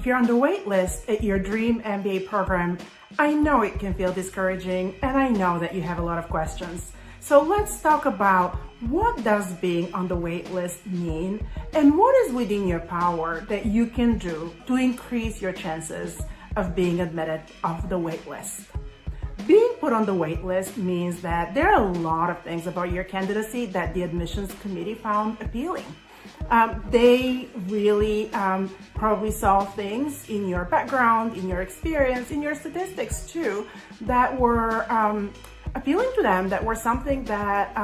if you're on the wait list at your dream MBA program, I know it can feel discouraging, and I know that you have a lot of questions. So let's talk about what does being on the wait list mean, and what is within your power that you can do to increase your chances of being admitted off the wait list. Being put on the wait list means that there are a lot of things about your candidacy that the admissions committee found appealing. They really probably saw things in your background, in your experience, in your statistics too, that were appealing to them, that were something that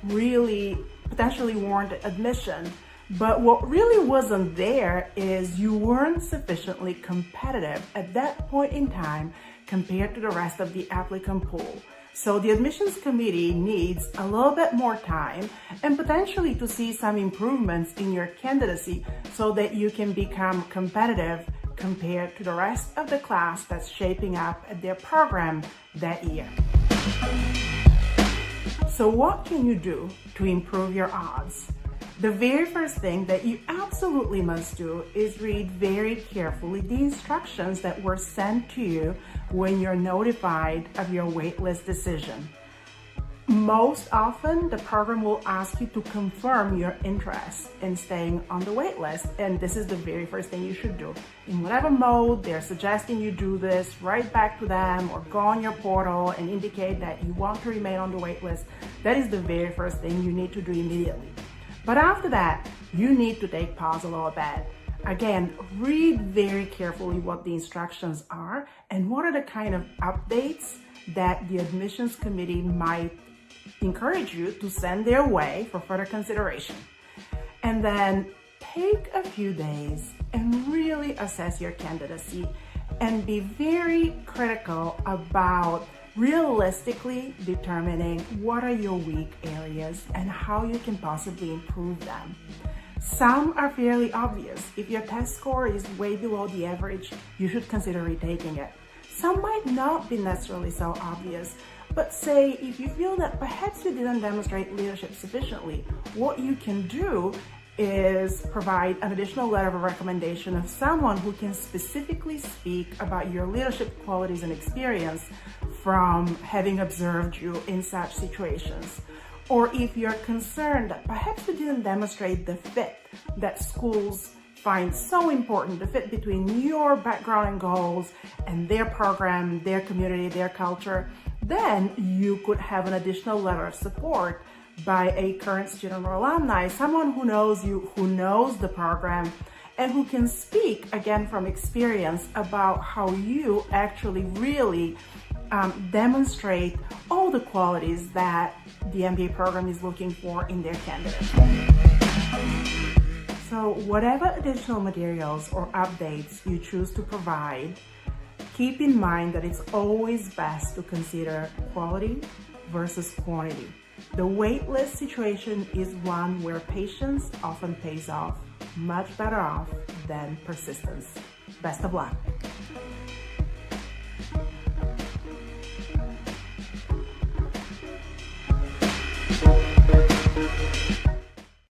really potentially warranted admission. But what really wasn't there is you weren't sufficiently competitive at that point in time compared to the rest of the applicant pool. So the admissions committee needs a little bit more time and potentially to see some improvements in your candidacy so that you can become competitive compared to the rest of the class that's shaping up at their program that year. So what can you do to improve your odds? The very first thing that you absolutely must do is read very carefully the instructions that were sent to you when you're notified of your waitlist decision. Most often, the program will ask you to confirm your interest in staying on the waitlist, and this is the very first thing you should do. In whatever mode they're suggesting you do this, write back to them or go on your portal and indicate that you want to remain on the waitlist. That is the very first thing you need to do immediately. But after that, you need to take pause a little bit. Again, read very carefully what the instructions are and what are the kind of updates that the admissions committee might encourage you to send their way for further consideration. And then take a few days and really assess your candidacy and be very critical about realistically determining what are your weak areas and how you can possibly improve them. Some are fairly obvious. If your test score is way below the average, you should consider retaking it. Some might not be necessarily so obvious, but say if you feel that perhaps you didn't demonstrate leadership sufficiently, what you can do is provide an additional letter of recommendation of someone who can specifically speak about your leadership qualities and experience from having observed you in such situations. Or if you're concerned that perhaps you didn't demonstrate the fit that schools find so important, the fit between your background and goals and their program, their community, their culture, then you could have an additional letter of support by a current student or alumni, someone who knows you, who knows the program, and who can speak, again from experience, about how you actually really demonstrate all the qualities that the MBA program is looking for in their candidates. So whatever additional materials or updates you choose to provide, keep in mind that it's always best to consider quality versus quantity. The waitlist situation is one where patience often pays off, much better off than persistence. Best of luck.